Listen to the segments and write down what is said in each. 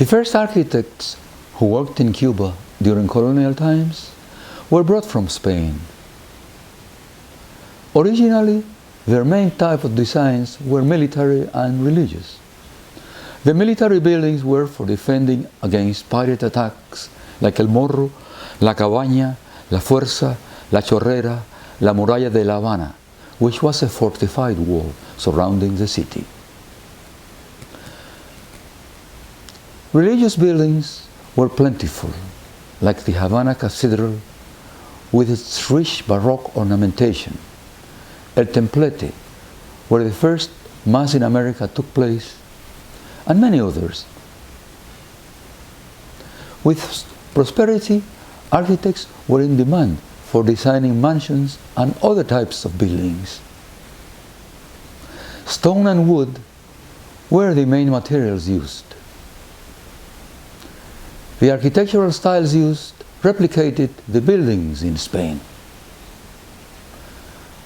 The first architects who worked in Cuba during colonial times were brought from Spain. Originally, their main type of designs were military and religious. The military buildings were for defending against pirate attacks like El Morro, La Cabaña, La Fuerza, La Chorrera, La Muralla de La Habana, which was a fortified wall surrounding the city. Religious buildings were plentiful, like the Havana Cathedral with its rich Baroque ornamentation, El Templete, where the first Mass in America took place, and many others. With prosperity, architects were in demand for designing mansions and other types of buildings. Stone and wood were the main materials used. The architectural styles used replicated the buildings in Spain.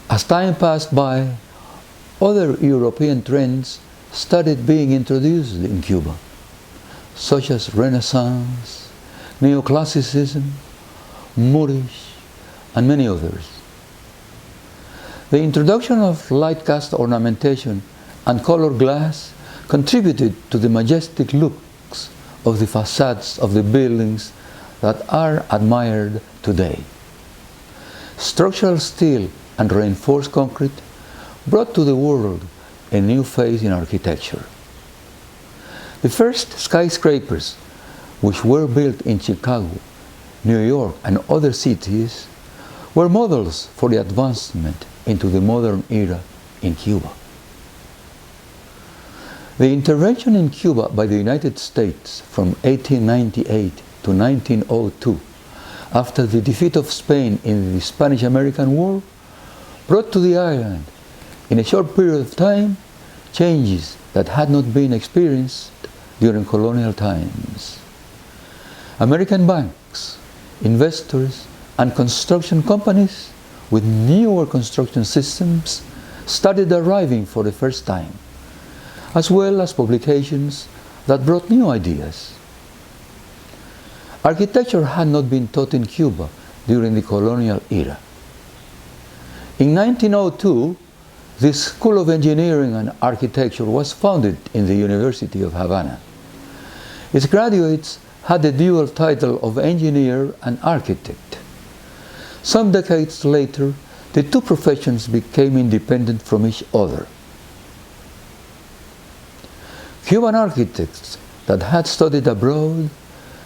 As time passed by, other European trends started being introduced in Cuba, such as Renaissance, Neoclassicism, Moorish, and many others. The introduction of light cast ornamentation and colored glass contributed to the majestic looks of the facades of the buildings that are admired today. Structural steel and reinforced concrete brought to the world a new phase in architecture. The first skyscrapers, which were built in Chicago, New York, and other cities, were models for the advancement into the modern era in Cuba. The intervention in Cuba by the United States from 1898 to 1902, after the defeat of Spain in the Spanish-American War, brought to the island, in a short period of time, changes that had not been experienced during colonial times. American banks, investors, and construction companies with newer construction systems started arriving for the first time, as well as publications that brought new ideas. Architecture had not been taught in Cuba during the colonial era. In 1902, the School of Engineering and Architecture was founded in the University of Havana. Its graduates had the dual title of engineer and architect. Some decades later, the two professions became independent from each other. Cuban architects that had studied abroad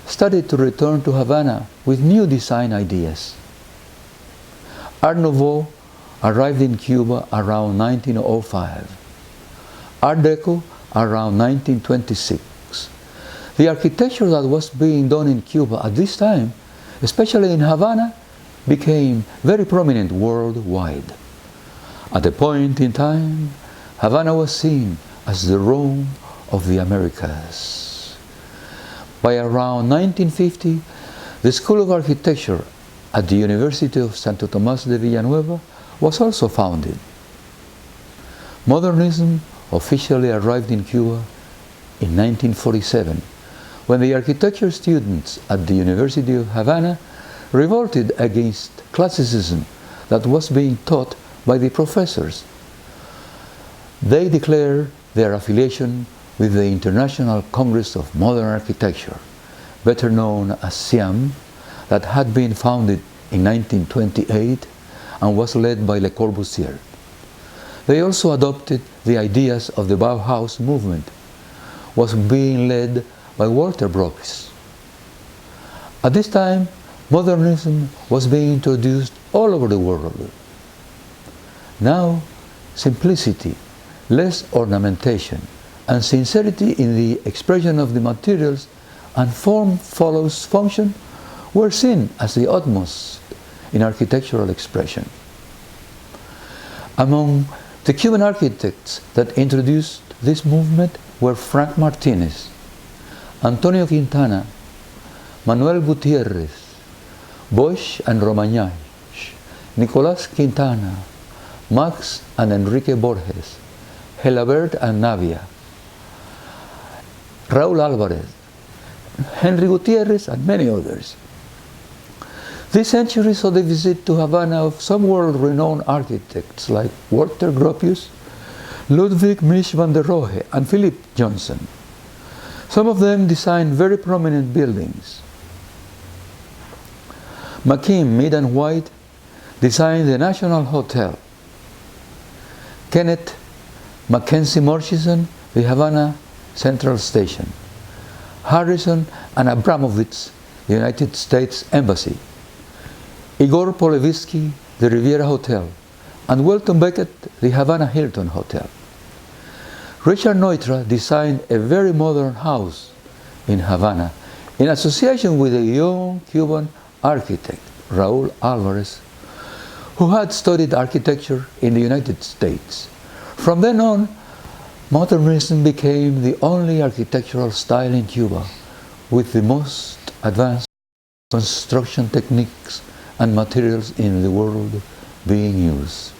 started to return to Havana with new design ideas. Art Nouveau arrived in Cuba around 1905. Art Deco around 1926. The architecture that was being done in Cuba at this time, especially in Havana, became very prominent worldwide. At a point in time, Havana was seen as the Rome of the Americas. By around 1950, the School of Architecture at the University of Santo Tomás de Villanueva was also founded. Modernism officially arrived in Cuba in 1947, when the architecture students at the University of Havana revolted against classicism that was being taught by the professors. They declared their affiliation with the International Congress of Modern Architecture, better known as SIAM, that had been founded in 1928 and was led by Le Corbusier. They also adopted the ideas of the Bauhaus movement, was being led by Walter Gropius. At this time, modernism was being introduced all over the world. Now, simplicity, less ornamentation, and sincerity in the expression of the materials and form follows function were seen as the utmost in architectural expression. Among the Cuban architects that introduced this movement were Frank Martinez, Antonio Quintana, Manuel Gutierrez, Bosch and Romagnac, Nicolás Quintana, Max and Enrique Borges, Gelabert and Navia, Raúl Álvarez, Henry Gutierrez, and many others. This century saw the visit to Havana of some world-renowned architects like Walter Gropius, Ludwig Mies van der Rohe, and Philip Johnson. Some of them designed very prominent buildings. McKim, Mead and White designed the National Hotel. Kenneth Mackenzie Murchison, the Havana Central Station. Harrison and Abramovich, the United States Embassy. Igor Polevsky, the Riviera Hotel, and Welton Beckett, the Havana Hilton Hotel. Richard Neutra designed a very modern house in Havana in association with a young Cuban architect, Raúl Álvarez, who had studied architecture in the United States. From then on, modernism became the only architectural style in Cuba with the most advanced construction techniques and materials in the world being used.